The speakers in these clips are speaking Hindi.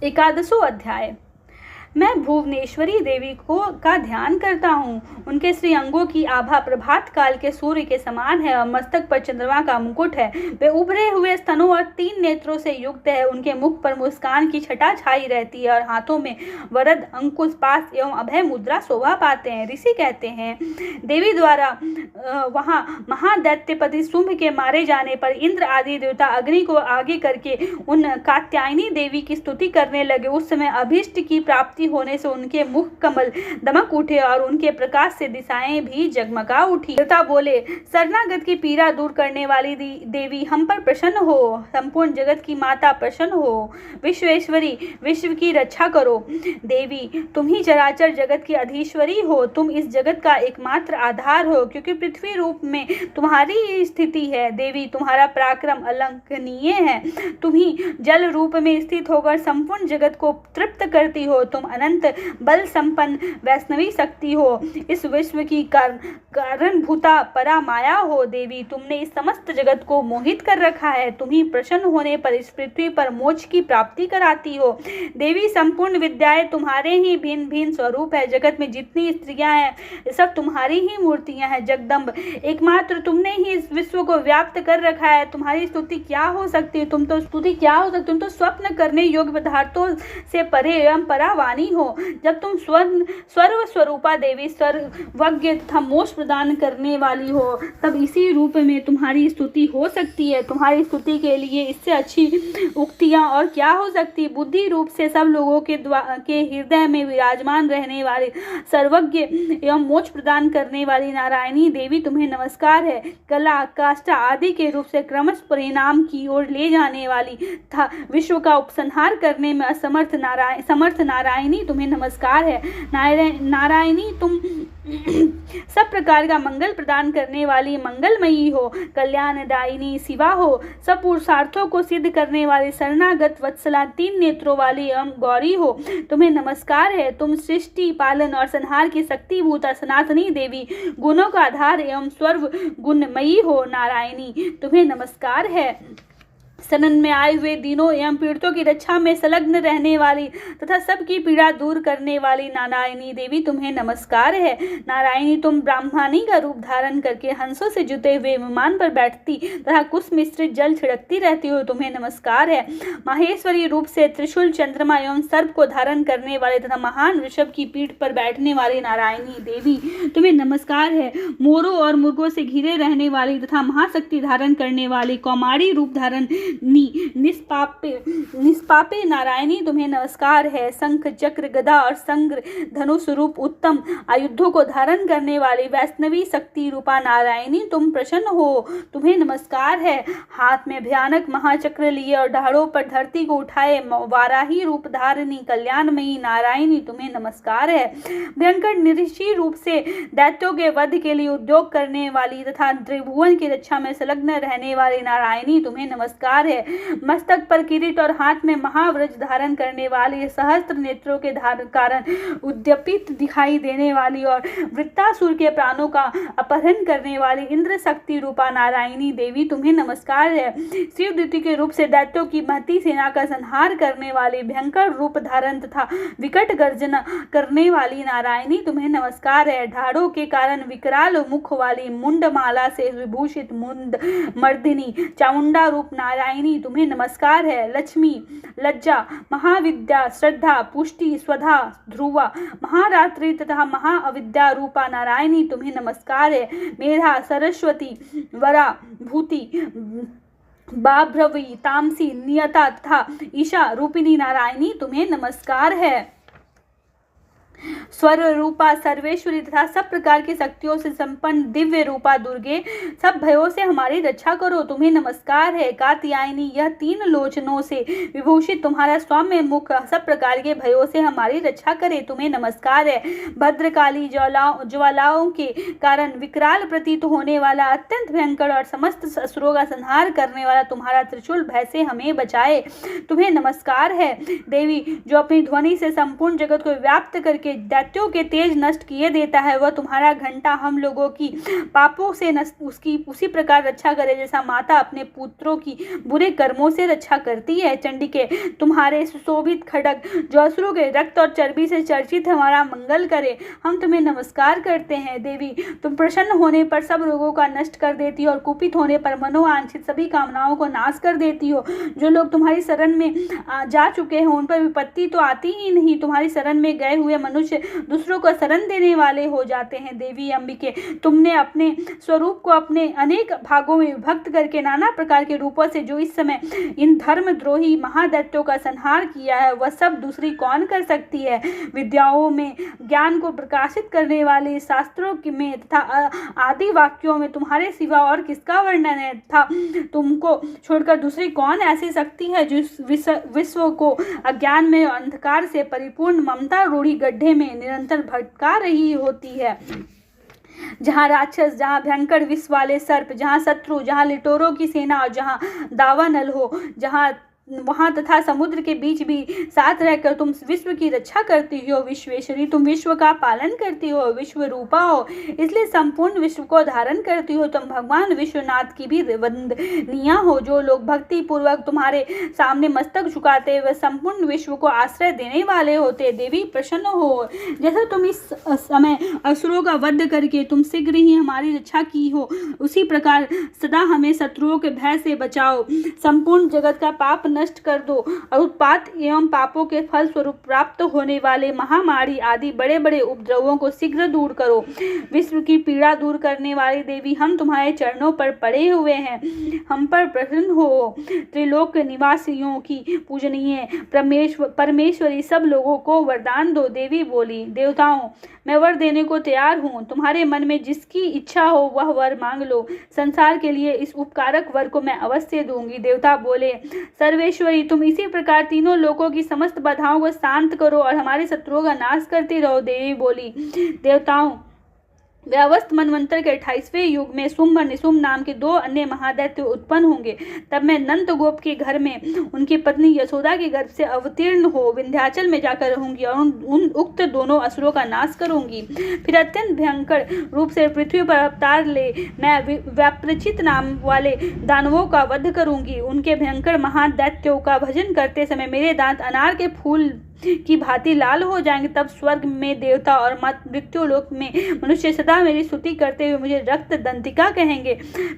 एकादशों अध्याय। मैं भुवनेश्वरी देवी का ध्यान करता हूँ। उनके श्री अंगों की आभा प्रभात काल के सूर्य के समान है और मस्तक पर चंद्रमा का मुकुट है। वे उभरे हुए स्तनों और 3 नेत्रों से युक्त है। उनके मुख पर मुस्कान की छटा छाई रहती है और हाथों में वरद, अंकुश, पास एवं अभय मुद्रा शोभा पाते हैं। ऋषि कहते हैं, देवी द्वारा वहाँ महादैत्यपति शुंभ के मारे जाने पर इंद्र आदि देवता अग्नि को आगे करके उन कात्यायनी देवी की स्तुति करने लगे। उस समय अभीष्ट की प्राप्ति होने से उनके मुख कमल दमक उठे और उनके प्रकाश से दिशाएं भी जगमगा उठी। देवता बोले, शरणागत की पीड़ा दूर करने वाली देवी हम पर प्रसन्न हो। संपूर्ण जगत की माता प्रसन्न हो। विश्वेश्वरी, विश्व की रक्षा करो। देवी, तुम ही चराचर जगत की अधीश्वरी हो। तुम इस जगत का एकमात्र आधार हो, क्योंकि पृथ्वी रूप में तुम्हारी स्थिति है। देवी, तुम्हारा पराक्रम अलंघनीय है। तुम ही जल रूप में स्थित होकर संपूर्ण जगत को तृप्त करती हो। तुम अनंत बल संपन्न वैष्णवी शक्ति हो। इस विश्व की कारणभूता परा माया हो। देवी, तुमने इस समस्त जगत को मोहित कर रखा है। तुम ही प्रसन्न होने पर इस पृथ्वी पर मोक्ष की प्राप्ति कराती हो। देवी, संपूर्ण विद्याएं तुम्हारे ही भिन्न भिन्न स्वरूप है। जगत में जितनी स्त्रियां हैं सब तुम्हारी ही मूर्तियां हैं। जगदम्ब, एकमात्र तुमने ही इस विश्व को व्याप्त कर रखा है। तुम्हारी स्तुति क्या हो सकती है? तुम तो स्वप्न करने योग्य पदार्थों से परे एवं परावानी हो। जब तुम सर्व स्वरूपा देवी, सर्वज्ञ तथा मोक्ष प्रदान करने वाली हो, तब इसी रूप में तुम्हारी स्तुति हो सकती है। तुम्हारी स्तुति के लिए इससे अच्छी उक्तियां और क्या हो सकती। बुद्धि रूप से सब लोगों के हृदय में विराजमान रहने वाली, सर्वज्ञ एवं मोक्ष प्रदान करने वाली नारायणी देवी, तुम्हें नमस्कार है। कला, काष्ठा आदि के रूप से क्रमश परिणाम की ओर ले जाने वाली तथा विश्व का उपसंहार करने में समर्थ नारायणी, तुम्हें नमस्कार है। नारायणी, तुम सब प्रकार का मंगल प्रदान करने वाली मंगलमयी हो। कल्याणदायिनी शिवा हो। सब पुरुषार्थों को सिद्ध करने वाली शरणागत वत्सला, 3 नेत्रों वाली एवं गौरी हो। तुम्हें नमस्कार है। तुम सृष्टि, पालन और संहार की शक्तिभूता सनातनी देवी, गुणों का आधार एवं सर्व गुणमयी हो। नारायणी, तुम्हें नमस्कार है। शरण में आए हुए दीनों एवं पीड़ितों की रक्षा में संलग्न रहने वाली तथा सबकी पीड़ा दूर करने वाली नारायणी देवी, तुम्हें नमस्कार है। नारायणी, तुम ब्राह्मणी का रूप धारण करके हंसों से जुते हुए विमान पर बैठती तथा कुश मिश्रित जल छिड़कती रहती हो। तुम्हें नमस्कार है। माहेश्वरी रूप से त्रिशूल, चंद्रमा एवं सर्प को धारण करने वाले तथा महान ऋषभ की पीठ पर बैठने वाली नारायणी देवी, तुम्हें नमस्कार है। मोरों और मुर्गों से घिरे रहने वाली तथा महाशक्ति धारण करने वाली कौमारी रूप धारण निष्पापे नारायणी, तुम्हें नमस्कार है। शंख, चक्र, गदा और संग्र धनुष रूप उत्तम आयुधों को धारण करने वाली वैष्णवी शक्ति रूपा नारायणी, तुम प्रसन्न हो। तुम्हें नमस्कार है। हाथ में भयानक महाचक्र लिए और ढालों पर धरती को उठाए वाराही रूप धारिणी कल्याणमयी नारायणी, तुम्हें नमस्कार है। भयंकर निरीक्षी रूप से दैत्यों के वध के लिए उद्योग करने वाली तथा त्रिभुवन की रक्षा में संलग्न रहने वाली नारायणी, तुम्हें नमस्कार है। मस्तक पर किरीट और हाथ में महाव्रज धारण करने वाली, सहस्त्र नेत्रों के कारण उद्यपित दिखाई देने वाली और वृत्तासुर के प्राणों का अपहरण करने वाली इंद्र शक्ति रूपा नारायणी देवी, तुम्हें नमस्कार है। शिवदूती के रूप से दैत्यों की महती सेना का संहार करने वाली, भयंकर रूप धारण तथा विकट गर्जना करने वाली नारायणी, तुम्हें नमस्कार है। ढाड़ों के कारण विकराल मुख वाली, मुंडमाला से विभूषित मुंड मर्दिनी चामुंडा रूप नारायणी, तुम्हें नमस्कार है। लक्ष्मी, लज्जा, महाविद्या, श्रद्धा, पुष्टि, स्वधा, ध्रुवा, महारात्रि तथा महाअविद्या रूपा नारायणी, तुम्हें नमस्कार है। मेधा, सरस्वती, वरा, भूति, बाभ्रवी, तामसी, नियता तथा ईशा रूपिणी नारायणी, तुम्हें नमस्कार है। स्वर रूपा सर्वेश्वरी तथा सब प्रकार की शक्तियों से संपन्न दिव्य रूपा दुर्गे, सब भयों से हमारी रक्षा करो, तुम्हें नमस्कार है। कात्यायनी, यह 3 लोचनों से विभूषित तुम्हारा सौम्य मुख सब प्रकार के भयों से हमारी रक्षा करे, तुम्हें नमस्कार है। भद्रकाली, ज्वालाओं के कारण विकराल प्रतीत होने वाला, अत्यंत भयंकर और समस्त असुरों का संहार करने वाला तुम्हारा त्रिशूल भय से हमें बचाए, तुम्हें नमस्कार है। देवी, जो अपनी ध्वनि से संपूर्ण जगत को व्याप्त करके के दैत्यों के तेज नष्ट किए देता है। वह तुम्हारा घंटा हम लोगों की पापों से उसकी उसी प्रकार रक्षा करे जैसा माता अपने पुत्रों की बुरे कर्मों से रक्षा करती है। चंडिके, तुम्हारे सुशोभित खड्ग जो असुरों के रक्त और चर्बी से चर्चित हमारा मंगल करे। हम तुम्हें नमस्कार करते हैं। देवी, तुम प्रसन्न होने पर सब रोगों का नष्ट कर देती हो और कुपित होने पर मनोवांछित सभी कामनाओं को नाश कर देती हो। जो लोग तुम्हारी शरण में जा चुके हैं उन पर विपत्ति तो आती ही नहीं। तुम्हारी शरण में गए हुए मनुष्य दूसरों को शरण देने वाले हो जाते हैं। देवी अंबिके, तुमने अपने स्वरूप को अपने अनेक भागों में विभक्त करके नाना प्रकार के रूपों से जो इस समय इन धर्मद्रोही महादैत्यों का संहार किया है वह सब दूसरी कौन कर सकती है। विद्याओं में ज्ञान को प्रकाशित करने वाले शास्त्रों में तथा आदि वाक्यों में तुम्हारे सिवा और किसका वर्णन है था। तुमको छोड़कर दूसरी कौन ऐसी शक्ति है जो विश्व को अज्ञान में अंधकार से परिपूर्ण ममता रूढ़ी गड्ढे में निरंतर भटका रही होती है। जहाँ राक्षस, जहाँ भयंकर विष वाले सर्प, जहाँ शत्रु, जहाँ लिटोरों की सेना और जहाँ दावानल हो, जहाँ वहाँ तथा समुद्र के बीच भी साथ रहकर तुम विश्व की रक्षा करती हो। विश्वेश्वरी, तुम विश्व का पालन करती हो, विश्व रूपा हो, इसलिए संपूर्ण विश्व को धारण करती हो। तुम भगवान विश्वनाथ की भी वंदनीय हो। जो लोग भक्ति पूर्वक तुम्हारे सामने मस्तक झुकाते वह संपूर्ण विश्व को आश्रय देने वाले होते। देवी, प्रसन्न हो। जैसा तुम इस समय असुरों का वध करके तुम शीघ्र ही हमारी रक्षा की हो, उसी प्रकार सदा हमें शत्रुओं के भय से बचाओ। संपूर्ण जगत का पाप नष्ट कर दो और उत्पात एवं पापों के फल स्वरूप प्राप्त होने वाले महामारी आदि बड़े बड़े उपद्रवों को शीघ्र दूर करो। विश्व की पीड़ा दूर करने वाली देवी, हम तुम्हारे चरणों पर पड़े हुए हैं, हम पर प्रसन्न हो। त्रिलोक निवासियों की पूजनीय परमेश्वरी, सब लोगों को वरदान दो। देवी बोली, देवताओं, मैं वर देने को तैयार हूँ। तुम्हारे मन में जिसकी इच्छा हो वह वर मांग लो। संसार के लिए इस उपकारक वर को मैं अवश्य दूंगी। देवता बोले, सर्वेश्वरी, तुम इसी प्रकार तीनों लोकों की समस्त बाधाओं को शांत करो और हमारे शत्रुओं का नाश करती रहो। देवी बोली, देवताओं, व्यावस्थ मनवंतर के 28वें युग में शुंभ और निशुंभ नाम के 2 अन्य महादैत्य उत्पन्न होंगे। तब मैं नंद गोप के घर में उनकी पत्नी यशोदा के गर्भ से अवतीर्ण हो विंध्याचल में जाकर रहूंगी और उन उक्त दोनों असुरों का नाश करूंगी। फिर अत्यंत भयंकर रूप से पृथ्वी पर अवतार ले मैं व्याप्रचित नाम वाले दानवों का वध करूंगी। उनके भयंकर महादैत्यों का भजन करते समय मेरे दांत अनार के फूल की भांति लाल हो जाएंगे। तब स्वर्ग में देवता और मृत्यु लोक में मनुष्य सदा मेरी स्तुति करते हुए मुझे रक्त दंतिका कहेंगे।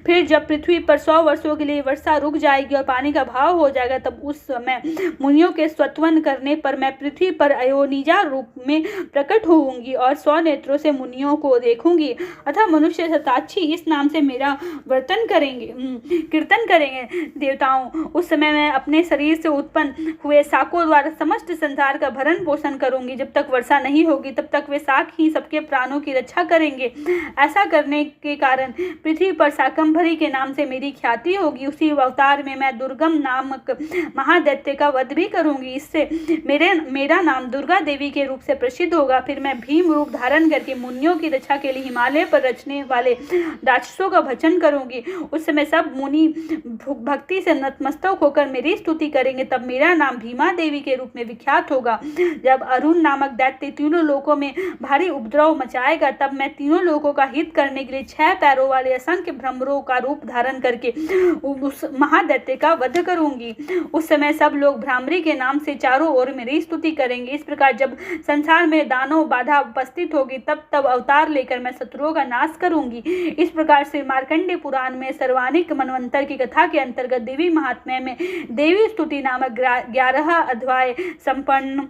फिर जब पृथ्वी पर 100 वर्षों के लिए वर्षा रुक जाएगी और पानी का भाव हो जाएगा, तब उस समय मुनियों के स्वत्वन करने पर मैं पृथ्वी पर अयोनिजा रूप में प्रकट होऊंगी और 100 नेत्रों से मुनियों को देखूंगी। अतः मनुष्य शताक्षी इस नाम से मेरा कीर्तन करेंगे। देवताओं, उस समय मैं अपने शरीर से उत्पन्न हुए शाकों द्वारा समस्त संसार का भरण पोषण करूंगी। जब तक वर्षा नहीं होगी तब तक वे शाक ही सबके प्राणों की रक्षा करेंगे। ऐसा करने के कारण पृथ्वी पर शाकंभरी के नाम से मेरी ख्याति होगी। उसी अवतार में मैं दुर्गम नामक महादैत्य का वध भी करूंगी। इससे मेरा नाम दुर्गा देवी के रूप से प्रसिद्ध होगा। फिर मैं भीम रूप धारण करके मुनियों की रक्षा के लिए हिमालय पर रचने वाले राक्षसों का भजन करूंगी। उस समय सब मुनि भक्ति से नतमस्तक होकर मेरी स्तुति करेंगे। तब मेरा नाम भीमा देवी के रूप में विख्यात होगा। जब अरुण नामक दैत्य तीनों लोकों में भारी उपद्रव मचाएगा, तब मैं तीनों लोकों का हित करने के लिए 6 पैरों वाले असंख्य भ्रमरों का रूप धारण करके उस महादैत्य का वध करूंगी। उस समय सब लोग भ्रामरी के नाम से चारों ओर मेरी स्तुति करेंगे। इस प्रकार जब संसार में दानव बाधा उपस्थित होगी, तब अवतार लेकर मैं शत्रुओं का नाश करूंगी। इस प्रकार से मार्कंडेय पुराण में सर्वानिक मनवंतर की कथा के अंतर्गत देवी महात्म्य में देवी स्तुति नामक 11 अध्याय संपन्न।